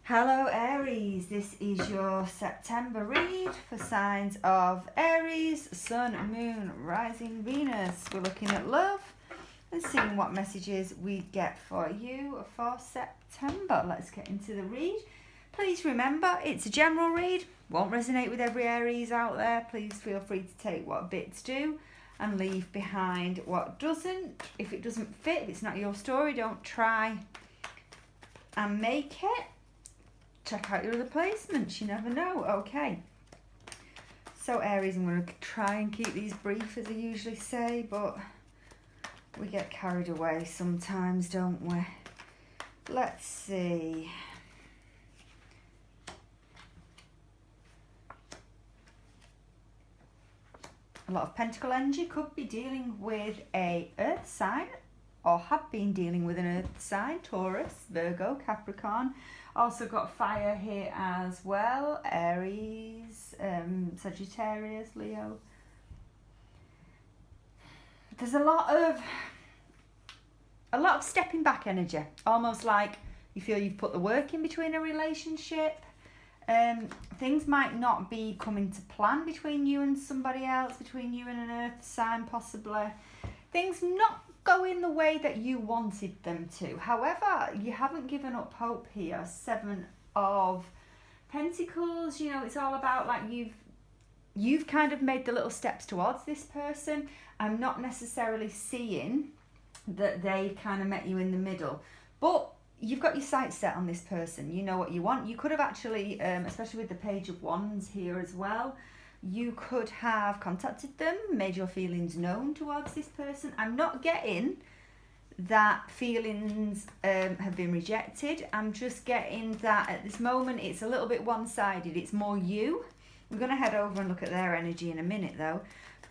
Hello Aries, this is your September read for signs of Aries, Sun, Moon, Rising, Venus. We're looking at love and seeing what messages we get for you for September. Let's get into the read. Please remember, it's a general read, won't resonate with every Aries out there. Please feel free to take what bits do and leave behind what doesn't. If it doesn't fit, if it's not your story, don't try and make it. Check out your other placements, you never know. Okay, so Aries, I'm going to try and keep these brief as I usually say, but we get carried away sometimes, don't we? Let's see. A lot of Pentacle energy, could be dealing with a earth sign or have been dealing with an earth sign, Taurus, Virgo, Capricorn. Also got fire here as well, Aries, Sagittarius, Leo. There's a lot of stepping back energy, almost like you feel you've put the work in between a relationship. Things might not be coming to plan between you and somebody else, between you and an earth sign possibly. Things not going the way that you wanted them to. However, you haven't given up hope here. 7 of Pentacles, you know, it's all about like you've kind of made the little steps towards this person. I'm not necessarily seeing that they've kind of met you in the middle, but you've got your sights set on this person. You know what you want. You could have actually, especially with the Page of Wands here as well, you could have contacted them, made your feelings known towards this person. I'm not getting that feelings have been rejected. I'm just getting that at this moment it's a little bit one-sided. It's more you. We're going to head over and look at their energy in a minute though.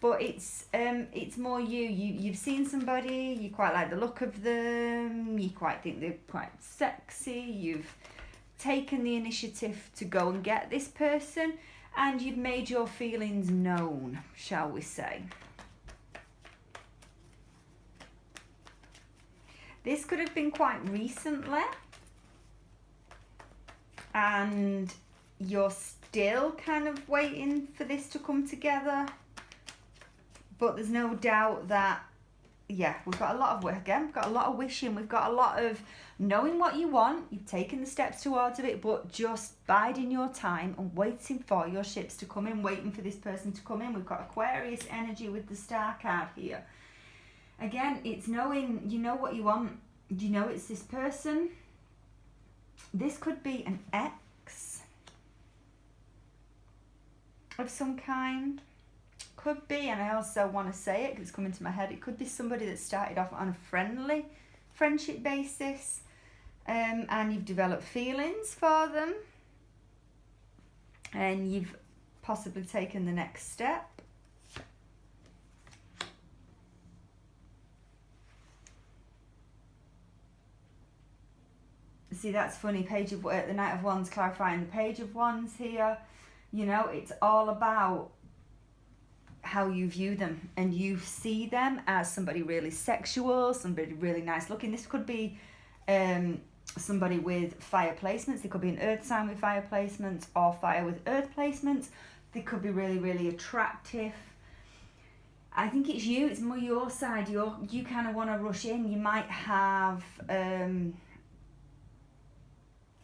But it's more you've seen somebody, you quite like the look of them, you quite think they're quite sexy, you've taken the initiative to go and get this person, and you've made your feelings known, shall we say. This could have been quite recently, and you're still kind of waiting for this to come together. But there's no doubt that, yeah, we've got a lot of work again. We've got a lot of wishing. We've got a lot of knowing what you want. You've taken the steps towards it, but just biding your time and waiting for your ships to come in, waiting for this person to come in. We've got Aquarius energy with the Star card here. Again, it's knowing, you know what you want. You know it's this person. This could be an ex of some kind. Could be, and I also want to say it because it's coming to my head, it could be somebody that started off on a friendly friendship basis, and you've developed feelings for them, and you've possibly taken the next step. See, that's funny, Page of the Knight of Wands clarifying the Page of Wands here. You know, it's all about how you view them, and you see them as somebody really sexual, somebody really nice looking. This could be somebody with fire placements. They could be an earth sign with fire placements or fire with earth placements. They could be really, really attractive. I think it's you. It's more your side. You kind of want to rush in. You might have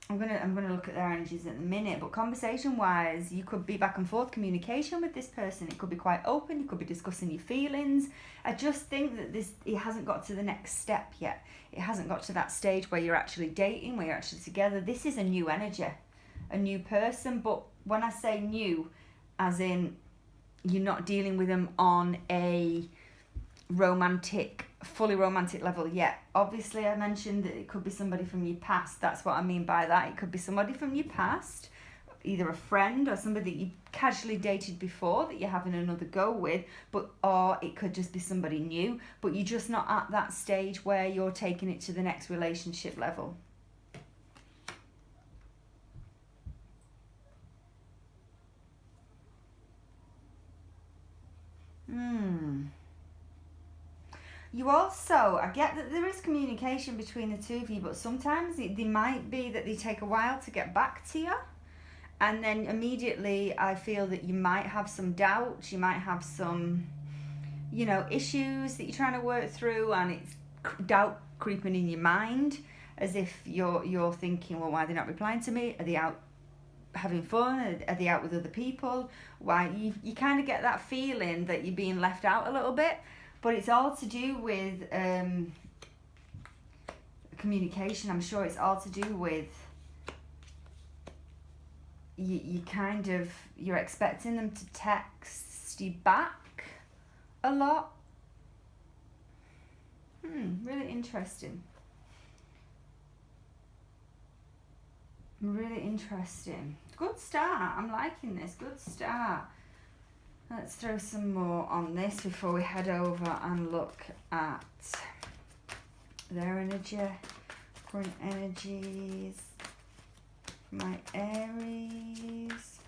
I'm gonna look at their energies in a minute, but conversation wise, you could be back and forth communication with this person. It could be quite open. You could be discussing your feelings. I just think that it hasn't got to the next step yet. It hasn't got to that stage where you're actually dating, where you're actually together. This is a new energy, a new person. But when I say new, as in you're not dealing with them on a fully romantic level yet. Obviously, I mentioned that it could be somebody from your past. That's what I mean by that. It could be somebody from your past, either a friend or somebody that you casually dated before that you're having another go with, or it could just be somebody new, but you're just not at that stage where you're taking it to the next relationship level. You also, I get that there is communication between the two of you, but sometimes they might be that they take a while to get back to you. And then immediately I feel that you might have some doubts, you might have some, you know, issues that you're trying to work through, and it's doubt creeping in your mind, as if you're thinking, well, why are they not replying to me? Are they out having fun? Are they out with other people? Why? You kind of get that feeling that you're being left out a little bit, but it's all to do with communication. I'm sure it's all to do with you're expecting them to text you back a lot. Really interesting. Really interesting. Good start. I'm liking this. Good start. Let's throw some more on this before we head over and look at their energy, current energies, my Aries.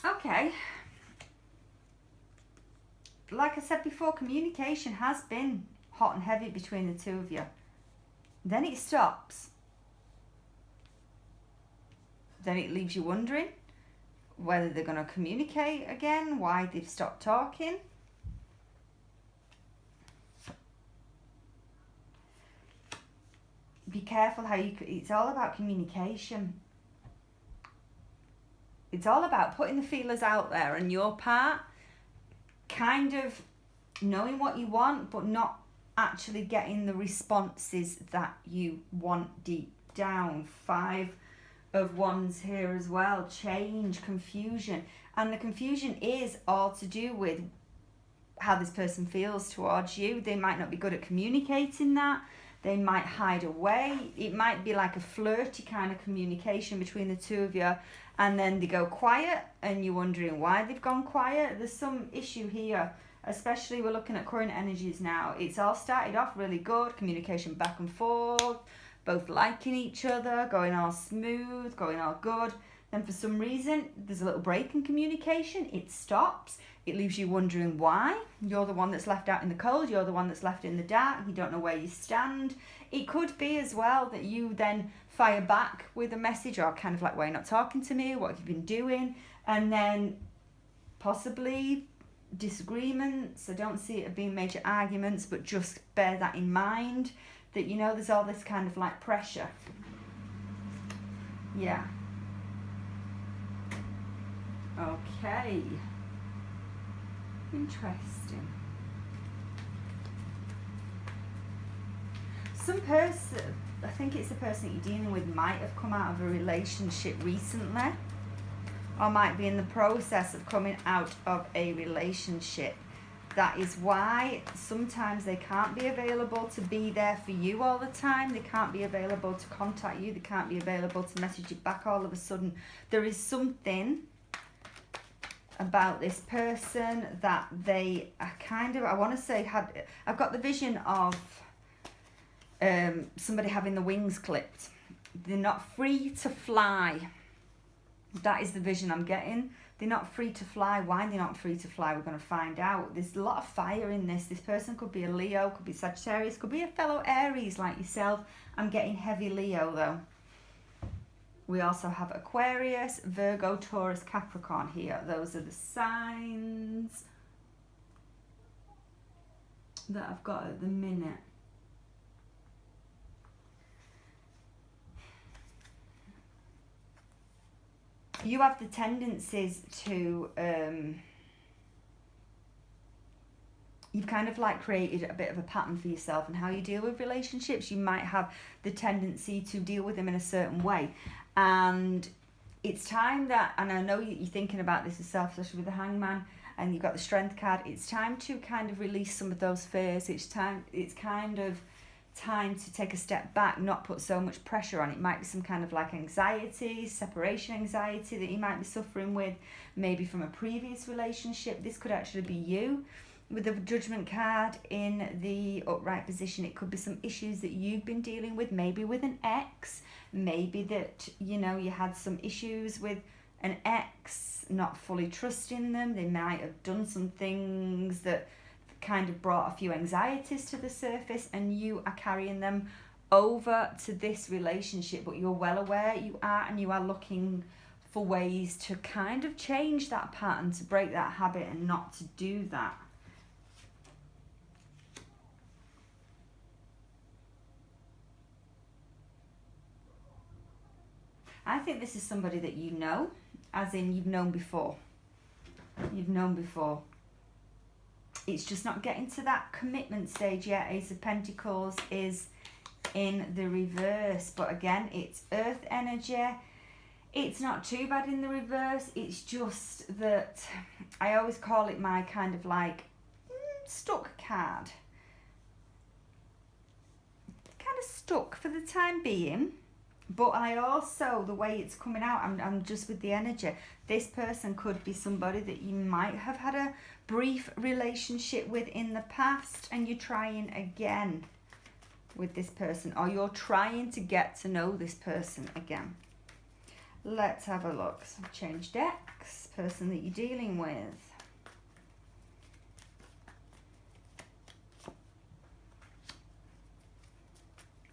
Okay. Like I said before, communication has been hot and heavy between the two of you. Then it stops. Then it leaves you wondering whether they're going to communicate again, why they've stopped talking. Be careful how it's all about communication. It's all about putting the feelers out there on your part, kind of knowing what you want, but not actually getting the responses that you want deep down. 5 of Wands here as well. Change, confusion. And the confusion is all to do with how this person feels towards you. They might not be good at communicating that. They might hide away. It might be like a flirty kind of communication between the two of you, and then they go quiet and you're wondering why they've gone quiet. There's some issue here, especially we're looking at current energies now. It's all started off really good, communication back and forth, both liking each other, going all smooth, going all good. Then for some reason, there's a little break in communication. It stops. It leaves you wondering why. You're the one that's left out in the cold. You're the one that's left in the dark. You don't know where you stand. It could be as well that you then fire back with a message, or kind of like, why are you not talking to me? What have you been doing? And then possibly disagreements. I don't see it being major arguments, but just bear that in mind, that, you know, there's all this kind of like pressure. Yeah. Okay. Interesting. Some person, I think it's the person that you're dealing with, might have come out of a relationship recently, or might be in the process of coming out of a relationship. That is why sometimes they can't be available to be there for you all the time. They can't be available to contact you. They can't be available to message you back all of a sudden. There is something about this person that they are kind of, I want to say, I've got the vision of somebody having the wings clipped. They're not free to fly. That is the vision I'm getting. They're not free to fly. Why they're not free to fly, we're going to find out. There's a lot of fire in this. This person could be a Leo, could be Sagittarius, could be a fellow Aries like yourself. I'm getting heavy Leo though. We also have Aquarius, Virgo, Taurus, Capricorn here. Those are the signs that I've got at the minute. You have the tendencies to, you've kind of like created a bit of a pattern for yourself and how you deal with relationships. You might have the tendency to deal with them in a certain way. And it's time that, and I know you're thinking about this yourself, especially with the Hangman, and you've got the Strength card. It's time to kind of release some of those fears. It's kind of time to take a step back, not put so much pressure on. It might be some kind of like anxiety, separation anxiety that you might be suffering with, maybe from a previous relationship. This could actually be you. with the Judgment card in the upright position, it could be some issues that you've been dealing with, maybe with an ex, maybe that, you know, you had some issues with an ex, not fully trusting them. They might have done some things that kind of brought a few anxieties to the surface, and you are carrying them over to this relationship, but you're well aware you are, and you are looking for ways to kind of change that pattern, to break that habit and not to do that. I think this is somebody that you know, as in you've known before. You've known before. It's just not getting to that commitment stage yet. Ace of Pentacles is in the reverse, but again, it's earth energy. It's not too bad in the reverse. It's just that I always call it my kind of like stuck card. Kind of stuck for the time being. But I also, the way it's coming out, I'm just with the energy. This person could be somebody that you might have had a brief relationship with in the past, and you're trying again with this person, or you're trying to get to know this person again. Let's have a look. So change decks. Person that you're dealing with.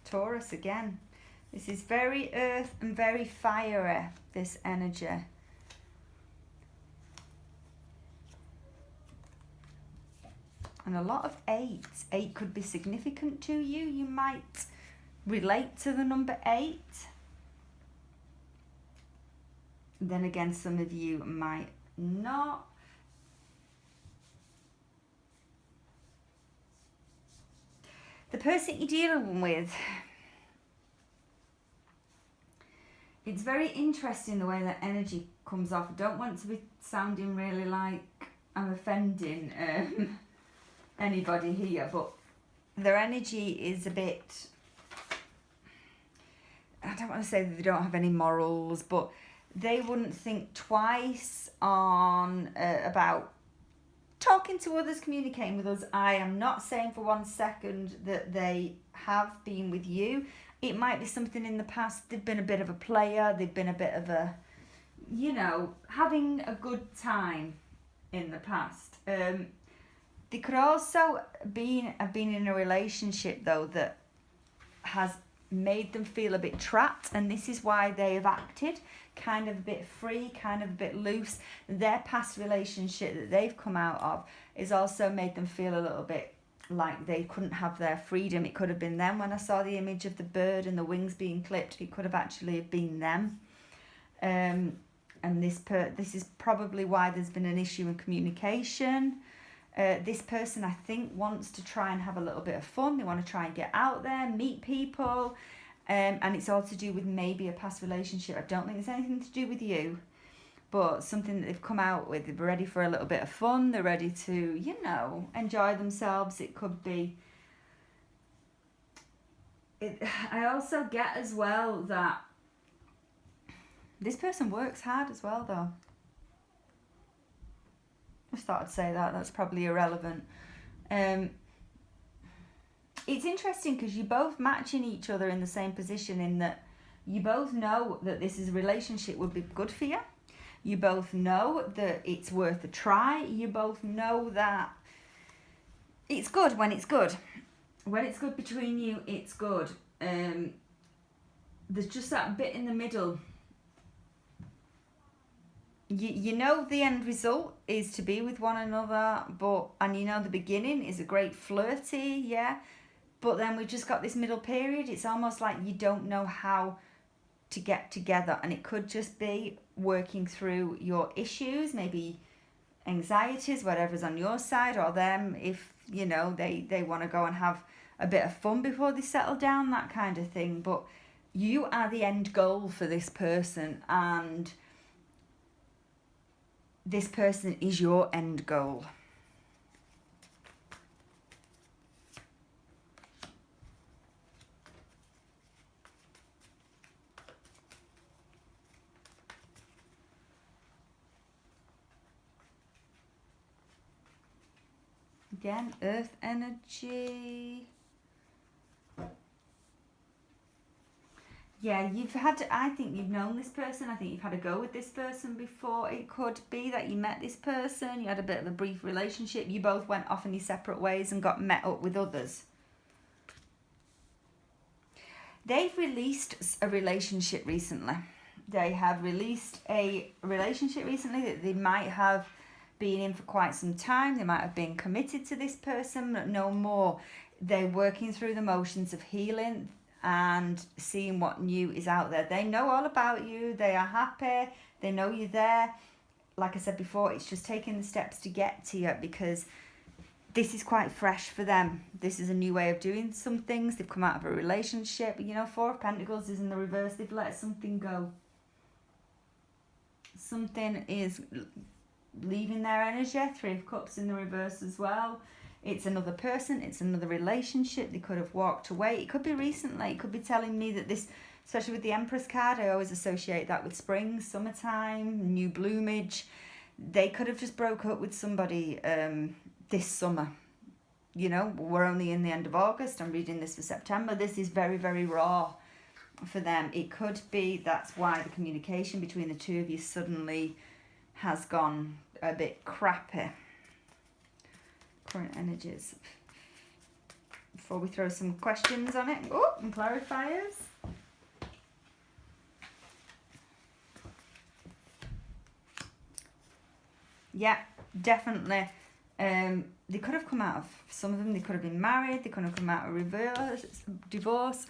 Taurus again. This is very earth and very fiery, this energy. And a lot of 8. 8 could be significant to you. You might relate to the number 8. Then again, some of you might not. The person you're dealing with, it's very interesting the way that energy comes off. I don't want to be sounding really like I'm offending anybody here, but their energy is a bit, I don't want to say that they don't have any morals, but they wouldn't think twice on about talking to others, communicating with us. I am not saying for 1 second that they have been with you. It might be something in the past. They've been a bit of a player. They've been a bit of a, you know, having a good time in the past. They could also have been in a relationship, though, that has made them feel a bit trapped, and this is why they have acted kind of a bit free, kind of a bit loose. Their past relationship that they've come out of has also made them feel a little bit like they couldn't have their freedom. It could have been them. When I saw the image of the bird and the wings being clipped, it could have actually been them. And this is probably why there's been an issue in communication. This person, I think, wants to try and have a little bit of fun. They want to try and get out there, meet people. And it's all to do with maybe a past relationship. I don't think it's anything to do with you, but something that they've come out with. They're ready for a little bit of fun. They're ready to, you know, enjoy themselves. It could be. I also get as well that this person works hard as well, though. I just thought I'd say that. That's probably irrelevant. It's interesting because you're both matching each other in the same position, in that you both know that this is a relationship would be good for you. You both know that it's worth a try. You both know that it's good when it's good. When it's good between you, it's good. There's just that bit in the middle. You know the end result is to be with one another, and you know the beginning is a great flirty, yeah. But then we've just got this middle period. It's almost like you don't know how to get together, and it could just be working through your issues, maybe anxieties, whatever's on your side, or them, if you know they want to go and have a bit of fun before they settle down, that kind of thing. But you are the end goal for this person, and this person is your end goal. Again, Earth energy. Yeah, I think you've known this person. I think you've had a go with this person before. It could be that you met this person, you had a bit of a brief relationship, you both went off in your separate ways and got met up with others. They've released a relationship recently. They have released a relationship recently that they might have been in for quite some time. They might have been committed to this person, but no more. They're working through the motions of healing and seeing what new is out there. They know all about you. They are happy. They know you're there. Like I said before, it's just taking the steps to get to you because this is quite fresh for them. This is a new way of doing some things. They've come out of a relationship. You know, Four of Pentacles is in the reverse. They've let something go. Something is leaving their energy. Three of Cups in the reverse as well. It's another person. It's another relationship. They could have walked away. It could be recently. It could be telling me that this, especially with the Empress card, I always associate that with spring, summertime, new bloomage. They could have just broke up with somebody this summer. You know, we're only in the end of August. I'm reading this for September. This is very, very raw for them. It could be that's why the communication between the two of you suddenly has gone a bit crappy. Current energies. Before we throw some questions on it. Oh, and clarifiers. Yeah, definitely. They could have come out of, some of them, they could have been married, they could have come out of divorce.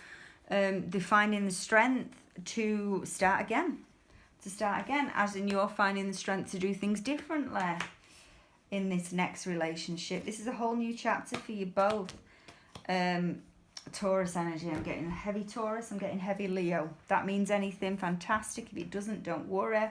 They're finding the strength to start again. As in you're finding the strength to do things differently in this next relationship. This is a whole new chapter for you both. Taurus energy, I'm getting heavy Taurus, I'm getting heavy Leo. That means anything, fantastic. If it doesn't, don't worry.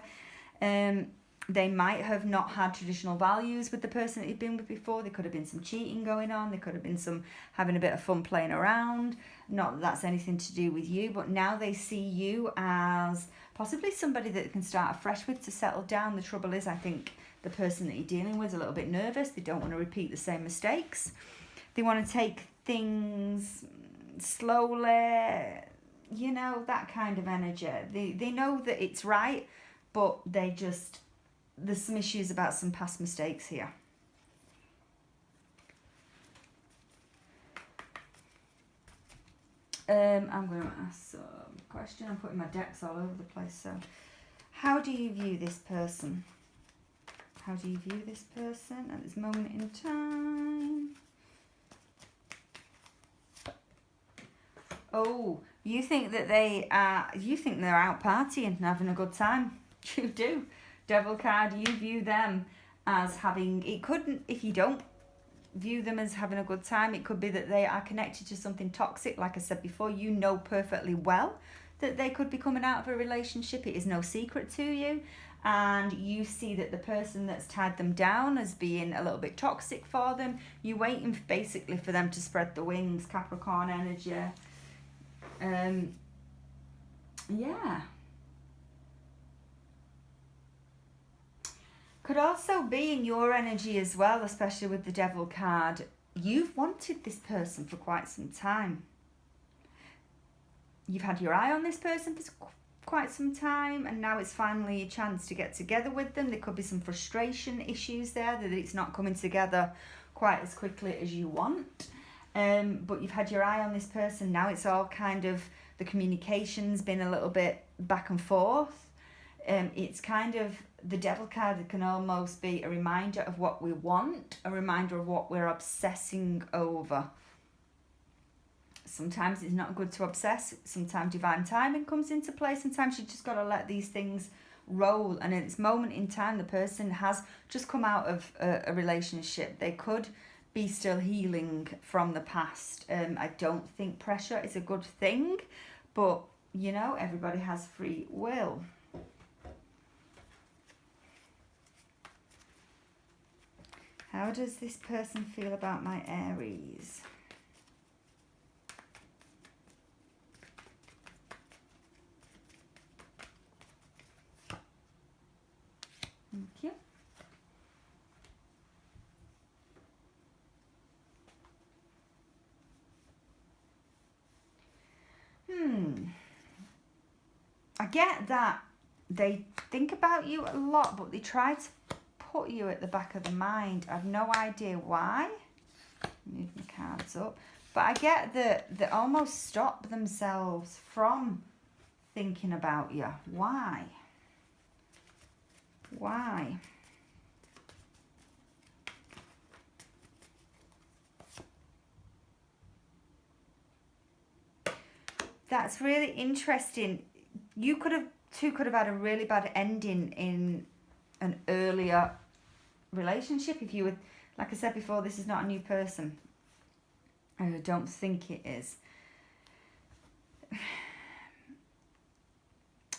They might have not had traditional values with the person that you've been with before. There could have been some cheating going on. There could have been some having a bit of fun playing around. Not that that's anything to do with you, but now they see you as possibly somebody that can start afresh with, to settle down. The trouble is, I think the person that you're dealing with is a little bit nervous. They don't want to repeat the same mistakes. They want to take things slowly, you know, that kind of energy. They know that it's right, but they just, there's some issues about some past mistakes here. I'm going to ask some question. I'm putting my decks all over the place. So, how do you view this person? How do you view this person at this moment in time? Oh, you think that they're out partying and having a good time. You do. Devil card, you view them as having, it couldn't, if you don't view them as having a good time, it could be that they are connected to something toxic. Like I said before, you know perfectly well that they could be coming out of a relationship. It is no secret to you. And you see that the person that's tied them down as being a little bit toxic for them, you're waiting basically for them to spread the wings. Capricorn energy. Yeah. Could also be in your energy as well, especially with the Devil card. You've wanted this person for quite some time. You've had your eye on this person for quite some time, and now it's finally a chance to get together with them. There could be some frustration issues there, that it's not coming together quite as quickly as you want. But you've had your eye on this person. Now it's all kind of, the communication's been a little bit back and forth. It's kind of, the Devil card can almost be a reminder of what we want, a reminder of what we're obsessing over. Sometimes it's not good to obsess. Sometimes divine timing comes into play. Sometimes you just got to let these things roll. And at this moment in time, the person has just come out of a relationship. They could be still healing from the past. I don't think pressure is a good thing, but you know, everybody has free will. How does this person feel about my Aries? Thank you. get that they think about you a lot, but they try to put you at the back of the mind. I've no idea why. Move my cards up. But I get that they almost stop themselves from thinking about you. Why? Why? That's really interesting. You could have had a really bad ending in an earlier relationship. If you were, like I said before, this is not a new person. I don't think it is.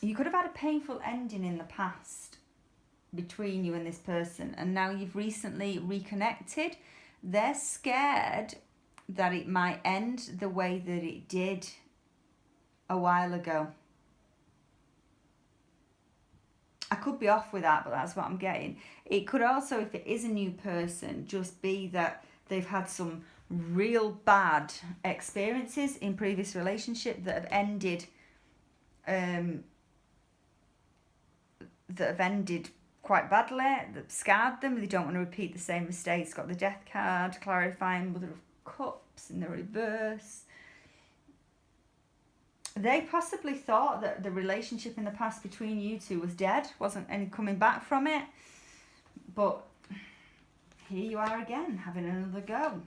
You could have had a painful ending in the past between you and this person, and now you've recently reconnected. They're scared that it might end the way that it did a while ago. I could be off with that, but that's what I'm getting. It could also, if it is a new person, just be that they've had some real bad experiences in previous relationship that have ended quite badly, that scarred them. They don't want to repeat the same mistakes. Got the Death card, clarifying, Mother of Cups in the reverse. They possibly thought that the relationship in the past between you two was dead, wasn't any coming back from it. But here you are again, having another go.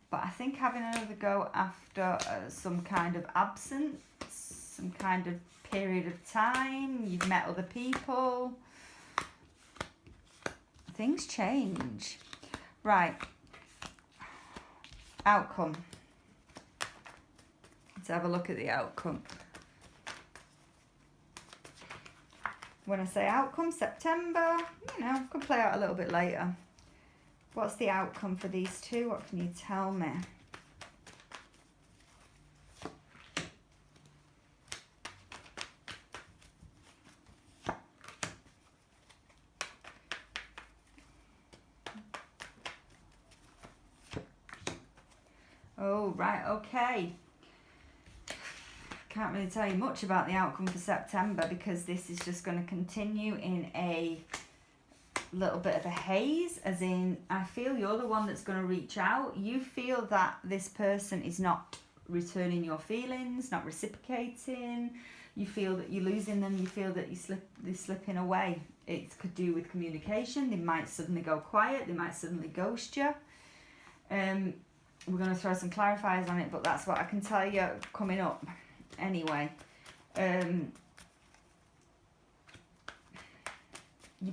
But I think having another go after some kind of absence, some kind of period of time, you've met other people. Things change. Right. Outcome. Let's have a look at the outcome. When I say outcome, September, you know, could play out a little bit later. What's the outcome for these two? What can you tell me? Oh, right, okay. Can't really tell you much about the outcome for September because this is just going to continue in a little bit of a haze, as in I feel you're the one that's going to reach out. You feel that this person is not returning your feelings, not reciprocating. You feel that you're losing them. You feel that they're slipping away. It could do with communication. They might suddenly go quiet. They might suddenly ghost you. We're going to throw some clarifiers on it, but that's what I can tell you coming up. Anyway, you're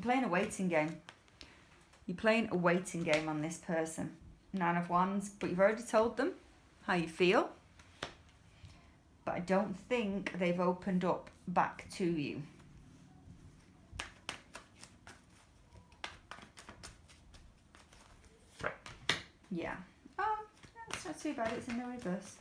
playing a waiting game. You're playing a waiting game on this person. 9 of Wands, but you've already told them how you feel. But I don't think they've opened up back to you. Yeah. Oh, that's not too bad. It's in the reverse.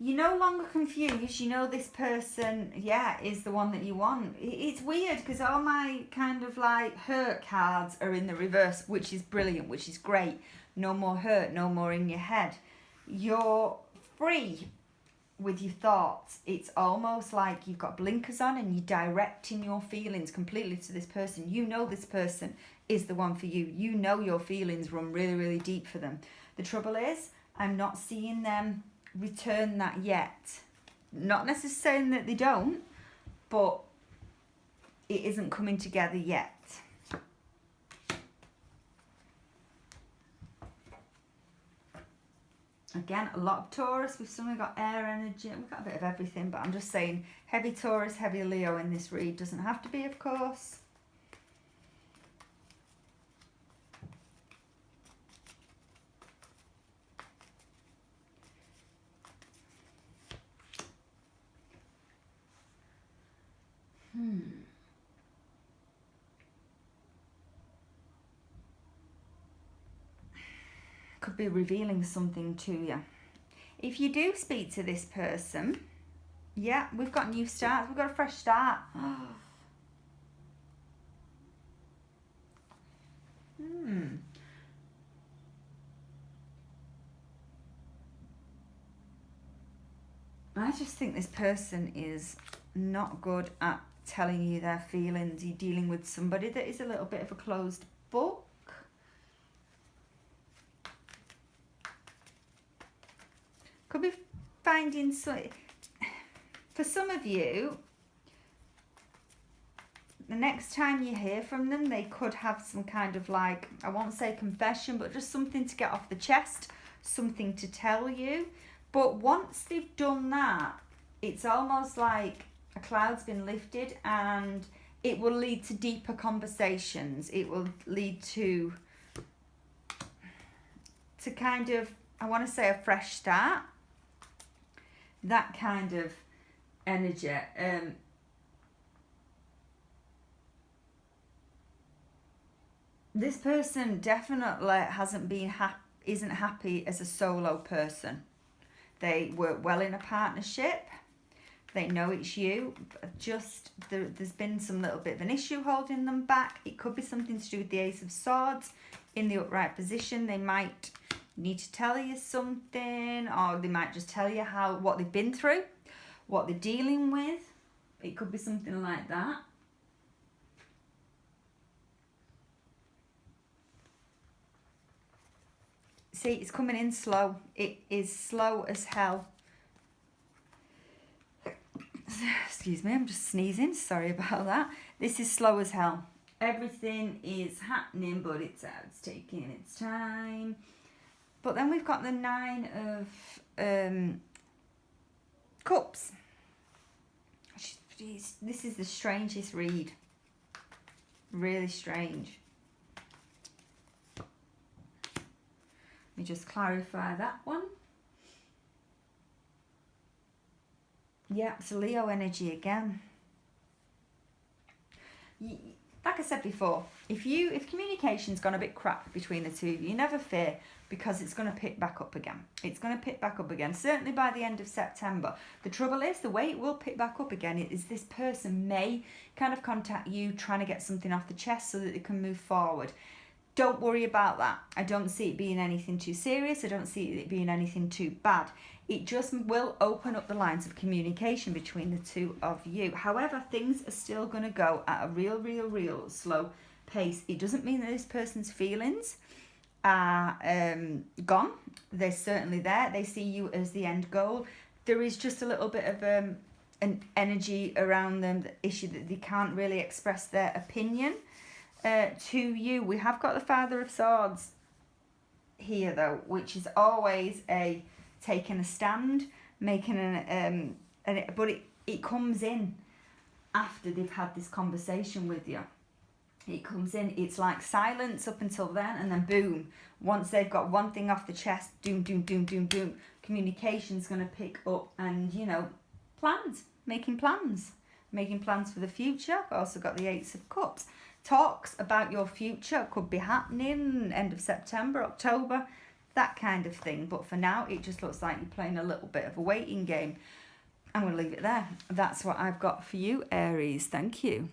You're no longer confused. You know this person, yeah, is the one that you want. It's weird because all my kind of like hurt cards are in the reverse, which is brilliant, which is great. No more hurt, no more in your head. You're free with your thoughts. It's almost like you've got blinkers on and you're directing your feelings completely to this person. You know this person is the one for you. You know your feelings run really, really deep for them. The trouble is, I'm not seeing them return that yet. Not necessarily that they don't, but it isn't coming together yet. Again, a lot of Taurus. We've suddenly got air energy. We've got a bit of everything, but I'm just saying heavy Taurus, heavy Leo in this read. Doesn't have to be, of course. Could be revealing something to you. If you do speak to this person, yeah, we've got new starts. We've got a fresh start. I just think this person is not good at telling you their feelings. You're dealing with somebody that is a little bit of a closed book. Could be finding some... For some of you, the next time you hear from them, they could have some kind of like, I won't say confession, but just something to get off the chest, something to tell you. But once they've done that, it's almost like a cloud's been lifted, and it will lead to deeper conversations. It will lead to kind of, I want to say, a fresh start. That kind of energy. This person definitely isn't happy as a solo person. They work well in a partnership. They know it's you. Just there's been some little bit of an issue holding them back. It could be something to do with the Ace of Swords in the upright position. They might need to tell you something, or they might just tell you what they've been through, what they're dealing with. It could be something like that. See, it's coming in slow. It is slow as hell. Excuse me, I'm just sneezing. Sorry about that. This is slow as hell. Everything is happening, but it's taking its time. But then we've got the Nine of Cups. Jeez, this is the strangest read. Really strange. Let me just clarify that one. Yeah, it's Leo energy again. Like I said before, if communication's gone a bit crap between the two of you, never fear, because it's going to pick back up again. It's going to pick back up again, certainly by the end of September. The trouble is, the way it will pick back up again is this person may kind of contact you trying to get something off the chest so that they can move forward. Don't worry about that. I don't see it being anything too serious. I don't see it being anything too bad. It just will open up the lines of communication between the two of you. However, things are still going to go at a real slow pace. It doesn't mean that this person's feelings are gone. They're certainly there. They see you as the end goal. There is just a little bit of an energy around them, the issue that they can't really express their opinion to you. We have got the Father of Swords here though, which is always taking a stand, making but it comes in after they've had this conversation with you. It comes in, it's like silence up until then, and then boom, once they've got one thing off the chest, doom, communication's going to pick up, and making plans for the future. I've also got the Ace of Cups. Talks about your future could be happening end of September, October, that kind of thing. But for now, it just looks like you're playing a little bit of a waiting game. I'm going to leave it there. That's what I've got for you, Aries. Thank you.